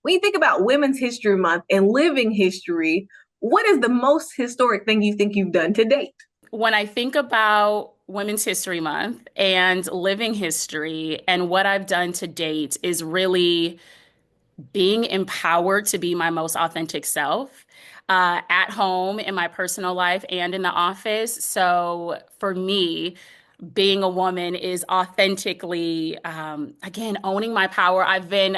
When you think about Women's History Month and living history, what is the most historic thing you think you've done to date? When I think about Women's History Month and living history and what I've done to date is really being empowered to be my most authentic self at home, in my personal life, and in the office. So for me, being a woman is authentically, again, owning my power. I've been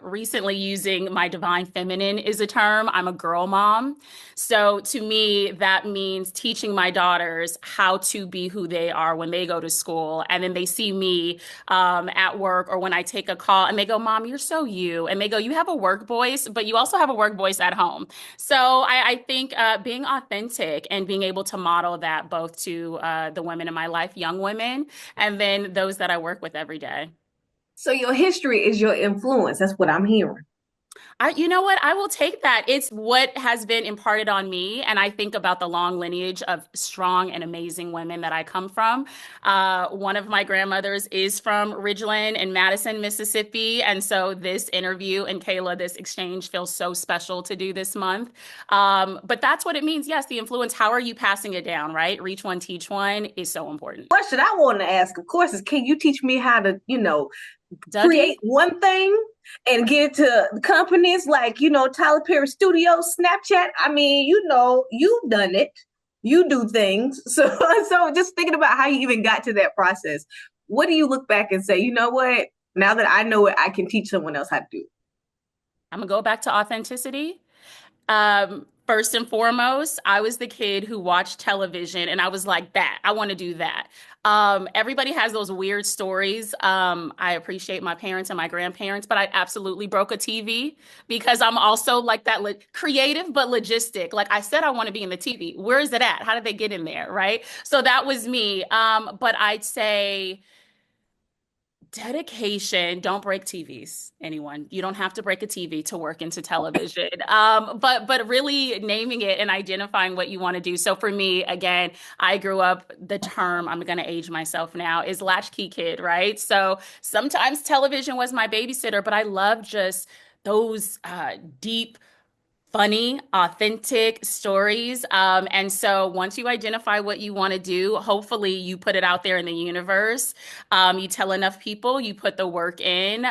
recently using my divine feminine is a term. I'm a girl mom. So to me, that means teaching my daughters how to be who they are when they go to school. And then they see me at work or when I take a call and they go, Mom, you're so you. And they go, you have a work voice, but you also have a work voice at home. So I think being authentic and being able to model that both to the women in my life, young women, and then those that I work with every day. So your history is your influence. That's what I'm hearing. You know what? I will take that. It's what has been imparted on me. And I think about the long lineage of strong and amazing women that I come from. One of my grandmothers is from Ridgeland in Madison, Mississippi. And so this interview and Kayla, this exchange feels so special to do this month. But that's what it means. Yes, the influence. How are you passing it down, right? Reach one, teach one is so important. Question I want to ask, of course, is can you teach me how to, Dougie? create one thing and get it to companies like, Tyler Perry Studios, Snapchat? I mean, you've done it. You do things. So just thinking about how you even got to that process, what do you look back and say, you know what? Now that I know it, I can teach someone else how to do it. I'm gonna go back to authenticity. First and foremost, I was the kid who watched television and I was like, that, I want to do that. Everybody has those weird stories. I appreciate my parents and my grandparents, but I absolutely broke a TV because I'm also like that creative but logistic. Like I said, I want to be in the TV. Where is it at? How did they get in there? Right. So that was me. But I'd say dedication. Don't break TVs, anyone. You don't have to break a TV to work into television. But really naming it and identifying what you want to do. So for me, again, I grew up, the term, I'm gonna age myself now, is latchkey kid, right? So sometimes television was my babysitter, but I love just those deep funny, authentic stories. And so once you identify what you want to do, hopefully you put it out there in the universe. You tell enough people, you put the work in.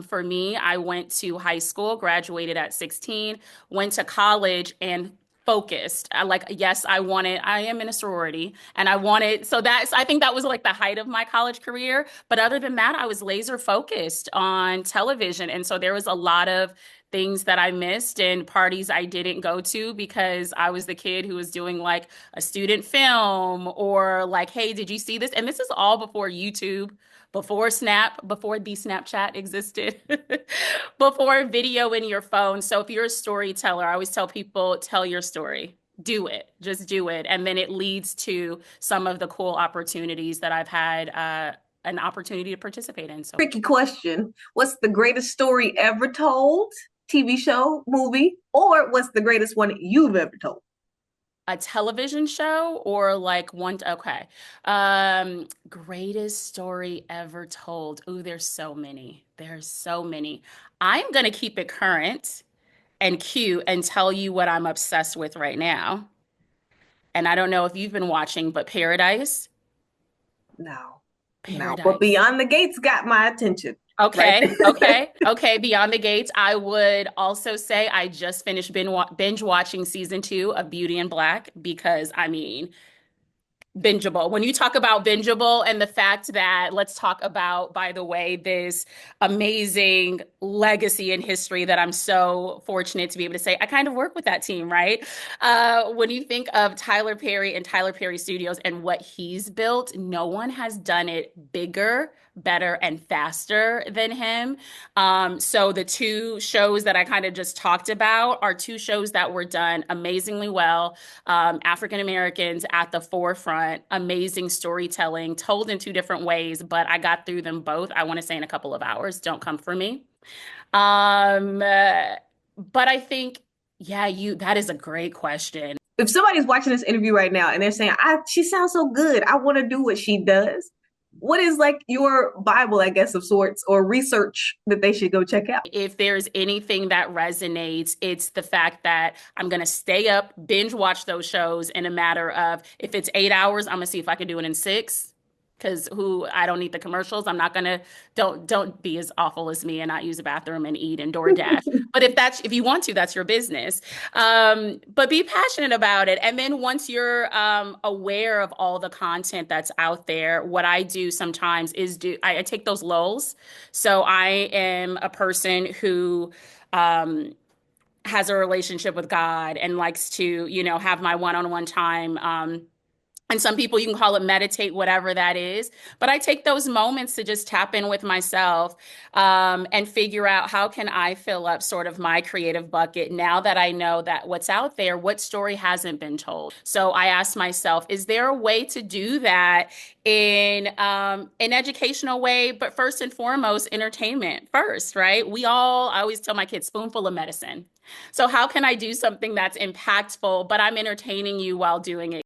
For me, I went to high school, graduated at 16, went to college and focused. Yes, I am in a sorority and I wanted, so I think that was like the height of my college career. But other than that, I was laser focused on television. And so there was a lot of things that I missed and parties I didn't go to because I was the kid who was doing like a student film or like, hey, did you see this? And this is all before YouTube, before Snap, before the Snapchat existed, before video in your phone. So if you're a storyteller, I always tell people, tell your story. Do it, just do it. And then it leads to some of the cool opportunities that I've had an opportunity to participate in. So Tricky question. What's the greatest story ever told? TV show, movie, or what's the greatest one you've ever told? a television show or like one, okay. Greatest story ever told. Ooh, there's so many. There's so many. I'm gonna keep it current and cute and tell you what I'm obsessed with right now. And I don't know if you've been watching, but Paradise. No, no. But Paradise. Beyond the Gates got my attention. Right Okay, there. okay, okay. Beyond the Gates, I would also say I just finished binge watching season 2 of Beauty and Black because I mean, bingeable. When you talk about bingeable and the fact that, let's talk about, by the way, this amazing legacy in history that I'm so fortunate to be able to say, I kind of work with that team, right? When you think of Tyler Perry and Tyler Perry Studios and what he's built, no one has done it bigger, better, and faster than him. So the two shows that I kind of just talked about are two shows that were done amazingly well. African Americans at the forefront, amazing storytelling, told in two different ways, but I got through them both, I want to say in a couple of hours. Don't come for me. Um, uh, but I think, yeah, that is a great question. If somebody's watching this interview right now and they're saying, she sounds so good, I want to do what she does, what is like your Bible, I guess, of sorts, or research that they should go check out? If there's anything that resonates, it's the fact that I'm going to stay up, binge watch those shows in a matter of, if it's 8 hours, I'm going to see if I can do it in six. Because who I don't need the commercials. I'm not gonna don't be as awful as me and not use a bathroom and eat and DoorDash. But if you want to, that's your business. But be passionate about it. And then once you're aware of all the content that's out there, what I do sometimes is I take those lulls. So I am a person who has a relationship with God and likes to, have my one-on-one time. And some people, you can call it meditate, whatever that is. But I take those moments to just tap in with myself, and figure out how can I fill up sort of my creative bucket now that I know that what's out there, what story hasn't been told. So I ask myself, is there a way to do that in an educational way, but first and foremost, entertainment first, right? I always tell my kids, spoonful of medicine. So how can I do something that's impactful, but I'm entertaining you while doing it?